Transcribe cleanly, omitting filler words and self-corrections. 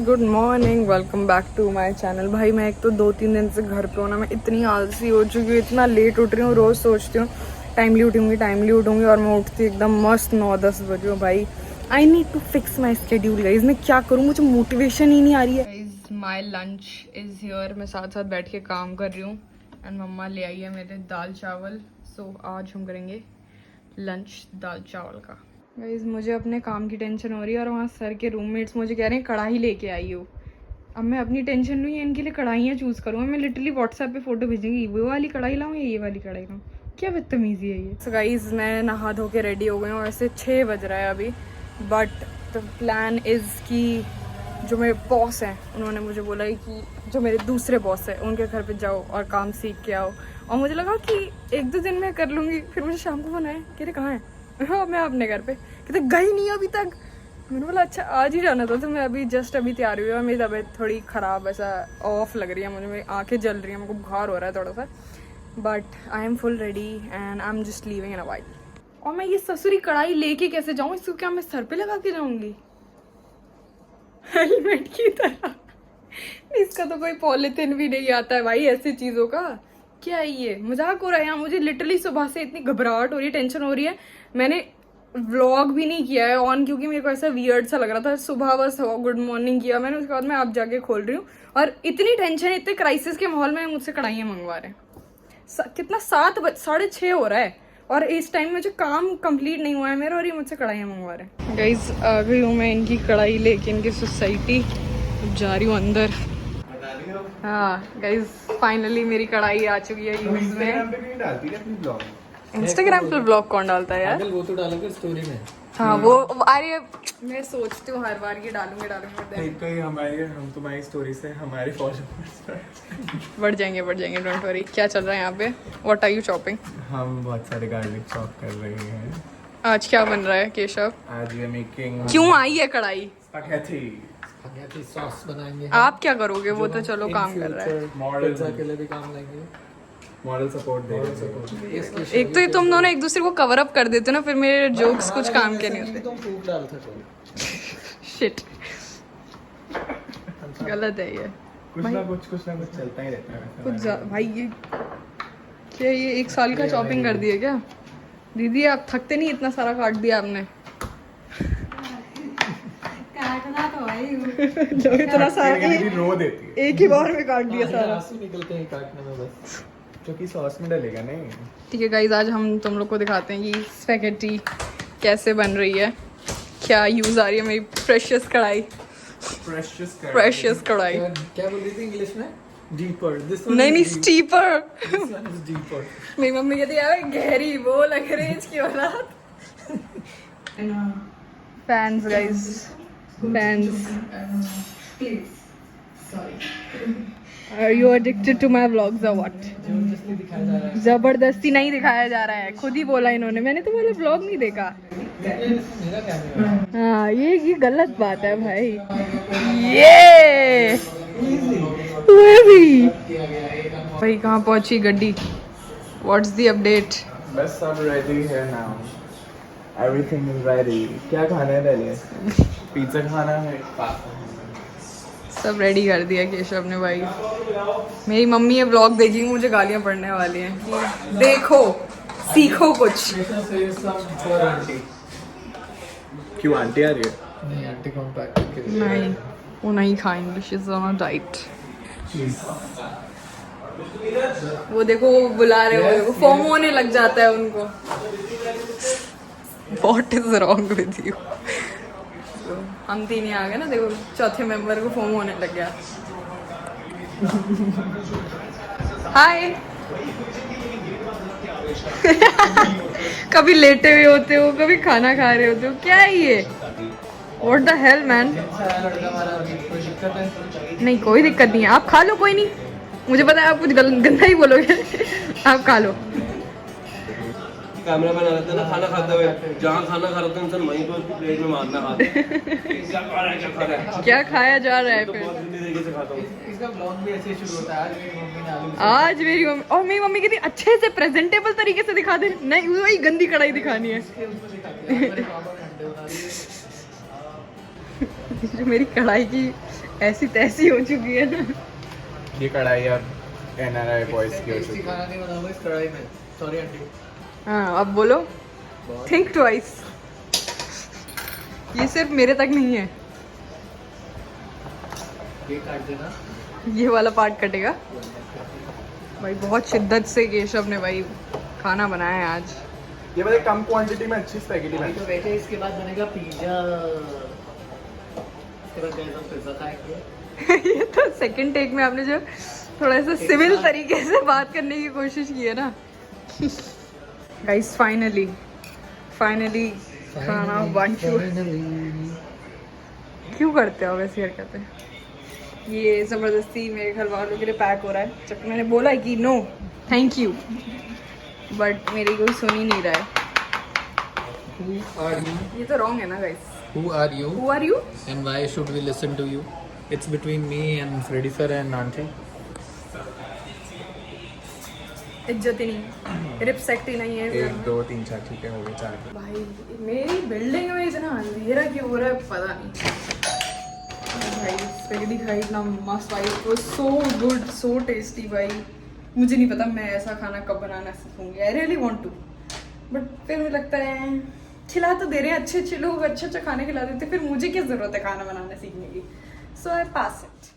Good morning, welcome back to my channel. भाई मैं एक तो 2-3 दिन से घर पे हूँ ना, मैं इतनी आलसी हो चुकी हूँ, इतना लेट उठ रही हूँ। रोज़ सोचती हूँ टाइमली उठूँगी और मैं उठती एकदम मस्त 9-10 बजे हूँ। भाई I need to fix my schedule guys. मैं क्या करूँ, मुझे मोटिवेशन ही नहीं आ रही है। Guys my lunch is here. मैं साथ साथ बैठ के काम कर रही हूँ एंड मम्मा ले आई है मेरे दाल चावल। सो आज हम करेंगे लंच दाल चावल का। गाइस मुझे अपने काम की टेंशन हो रही है और वहाँ सर के रूममेट्स मुझे कह रहे हैं कढ़ाई लेके आई हो। अब मैं अपनी टेंशन नहीं है, इनके लिए कढ़ाइयाँ चूज़ करूँगा। मैं लिटरली व्हाट्सएप पे फोटो भेजेंगी, वो वाली कढ़ाई लाऊँ या ये वाली कढ़ाई लाऊँ। क्या बदतमीजी है ये। सो गाइस मैं नहा धो के रेडी हो गई हूँ। वैसे 6 बज रहा है अभी, बट द प्लान इज़ कि जो मेरे बॉस हैं उन्होंने मुझे बोला है कि जो मेरे दूसरे बॉस हैं उनके घर पे जाओ और काम सीख के आओ। और मुझे लगा कि 1-2 दिन में कर लूँगी। फिर मुझे शाम को फोन आया, कह रहे कहाँ है। हाँ मैं अपने घर पे, कहते गई नहीं अभी तक। मैंने बोला अच्छा आज ही जाना था। तो मैं अभी जस्ट अभी तैयार हुई और मेरी तबीयत थोड़ी ख़राब, ऐसा ऑफ लग रही है मुझे, मेरी आँखें जल रही हैं, मेरे को बुखार हो रहा है थोड़ा सा। But I am full ready and I am just leaving in a while. और मैं ये ससुरी कढ़ाई लेके कैसे जाऊँ? इसको क्या मैं सर पे लगा के जाऊँगी हेलमेट की तरह? इसका तो कोई पॉलिथिन भी नहीं आता है भाई ऐसी चीज़ों का। क्या है ये, मजाक हो रहा है यहाँ? मुझे लिटरली सुबह से इतनी घबराहट हो रही है, टेंशन हो रही है। मैंने व्लॉग भी नहीं किया है ऑन, क्योंकि मेरे को ऐसा वियर्ड सा लग रहा था। सुबह बस गुड मॉर्निंग किया मैंने, उसके बाद मैं अब जाके खोल रही हूँ। और इतनी टेंशन, इतने क्राइसिस के माहौल में मुझसे कढ़ाइयाँ मंगवा रहे हैं। कितना 7:30 हो रहा है और इस टाइम मुझे काम कंप्लीट नहीं हुआ है मेरा और ये मुझसे कढ़ाइयाँ मंगवा रहे हैं। गाइज आ गई हूँ मैं इनकी कढ़ाई लेके, इनकी सोसाइटी। जा रही हूँ अंदर। हाँ गाइज फाइनली मेरी कढ़ाई आ चुकी है यूज में। इंस्टाग्राम पे ब्लॉग कौन डालता है यार? वो तो डालोगे स्टोरी में। हाँ वो, अरे मैं सोचती हूँ हर बार ये डालूंगे हम तुम्हारी स्टोरी से हमारे फॉलोअर्स बढ़ जाएंगे डोंट वरी। क्या चल रहा है यहाँ पे? What are you chopping? हम बहुत सारे गार्लिक चॉप कर रहे हैं। आज क्या बन रहा है केशव? आज वी आर मेकिंग क्यों आई है कढ़ाई? स्पैगेटी सॉस बनाएंगे। आप क्या करोगे? वो तो चलो काम कर रहा है। मॉडल के लिए भी काम लेंगे, मॉडल सपोर्ट देंगे। एक तो ये तुम दोनों एक दूसरे को कवर अप कर देते हो ना, फिर मेरे जोक्स कुछ काम के नहीं होते। तुम फूक डाल सकते। शिट गलत है ये। कुछ ना कुछ चलता ही रहता है कुछ भाई ये क्या, ये 1 साल का शॉपिंग कर दिया क्या दीदी? आप थकते नहीं? इतना सारा काट दिया आपने। काटना तो भाई जो इतना सारा रो देती है। एक ही बार में काट दिया सारा। आंसू निकलते हैं काटने में बस, क्योंकि सॉस में डलेगा नहीं। ठीक है गाइज, आज हम तुम लोग को दिखाते हैं कि स्पैगेटी कैसे बन रही है, क्या यूज आ रही है मेरी प्रेशियस कढ़ाई। प्रेशियस कढ़ाई क्या बोल रही थी इंग्लिश में? डीपर। नहीं स्टीपर। डीपर। मेरी मम्मी कहती है गहरी, वो लग रही है इसकी औलाद। Fans guys, fans. Are you addicted to my vlogs or what? जबरदस्ती नहीं दिखाया जा रहा है, खुद ही बोला इन्होंने। मैंने तो बोला व्लॉग नहीं देखा। हाँ ये गलत बात है भाई। ये भी भाई कहाँ पहुंची गड्डी? What's the update? बस सब रेडी है now. Everything is ready. क्या खाना है पहले? पिज्जा खाना है। सब रेडी कर दिया केशव ने भाई। मेरी मम्मी ये व्लॉग देखेगी, मुझे गालियां पड़ने वाली हैं। देखो सीखो कुछ। क्यों आंटी आ रही है? नहीं आंटी कौन पैक? नहीं वो नहीं खाएंगे, she is on a diet. वो देखो वो बुला रहे हो, देखो फोमो होने लग जाता है उनको। What is wrong with you? हम 3 ही आ गए ना, देखो चौथे मेंबर को फोमो होने लग गया। हाय कभी लेटे हुए होते हो, कभी खाना खा रहे होते हो, क्या है ये? What the hell man? नहीं कोई दिक्कत नहीं है, आप खा लो, कोई नहीं। मुझे पता है आप कुछ गंदा ही बोलोगे। आप खा लो। कैमरा मैन रहता है ना, खाना खाता हुआ जहाँ खाना खा रहा था इंसान वहीं पर प्लेट में मारना हाथ। क्या खा रहा है? क्या खाया जा रहा है फिर? बहुत गंदी तरीके से खाता हूँ। इसका ब्लॉग भी ऐसे शुरू होता है। आज मेरी मम्मी और मेरी मम्मी कहती अच्छे से प्रेजेंटेबल तरीके से दिखा दे। नहीं वही गंदी कढ़ाई दिखानी है। जो मेरी कढ़ाई की ऐसी तैसी हो चुकी है ना। ये कढ़ाई अब NRI बॉयज की हो चुकी है। खाना नहीं बनाऊंगा इस कढ़ाई में, सॉरी आंटी। हाँ अब बोलो, थिंक ट्वाइस। ये सिर्फ मेरे तक नहीं है, ये काट देना। ये वाला पार्ट कटेगा। भाई बहुत शिद्दत से केशव ने भाई खाना बनाया है आज। ये मतलब कम क्वांटिटी में अच्छी स्पैगेटी अभी बनी। तो बैठे, इसके बाद बनेगा पिज्जा। इसके बाद गैस हम पिज्जा खाएंगे। ये तो सेकंड टेक में आपने जो थोड़ा सा सिविल तरीके से बात करने की कोशिश की है ना। गाइस फाइनली खाना बन चुका। क्यों करते हो वैसी हरकतें? ये ज़बरदस्ती मेरे घर वालों के लिए पैक हो रहा है, जबकि मैंने बोला है कि नो थैंक यू, बट मेरी कोई सुन ही नहीं रहा है। Who are you? ये तो रॉन्ग है ना guys. Who are you? Who are you? And why should we listen to you? It's between me and Freddy sir and auntie. इज्जत ही नहीं, रिस्पेक्ट ही नहीं है इस घर 1 में। 2 3 4 ठीक है, हो गए 4। भाई मेरी बिल्डिंग में इतना अंधेरा क्यों हो रहा है पता नहीं। भाई स्पेगेटी खाई इतना मस्त भाई, it was so good so tasty भाई। मुझे नहीं पता मैं ऐसा खाना कब बनाना सीखूंगी, I really want to, but फिर मुझे लगता है खिला तो दे रहे हैं अच्छे अच्छे लोग, अच्छा अच्छा खाना खिला देते, फिर मुझे क्या जरूरत है खाना बनाना सीखने की। सो आई पास इट।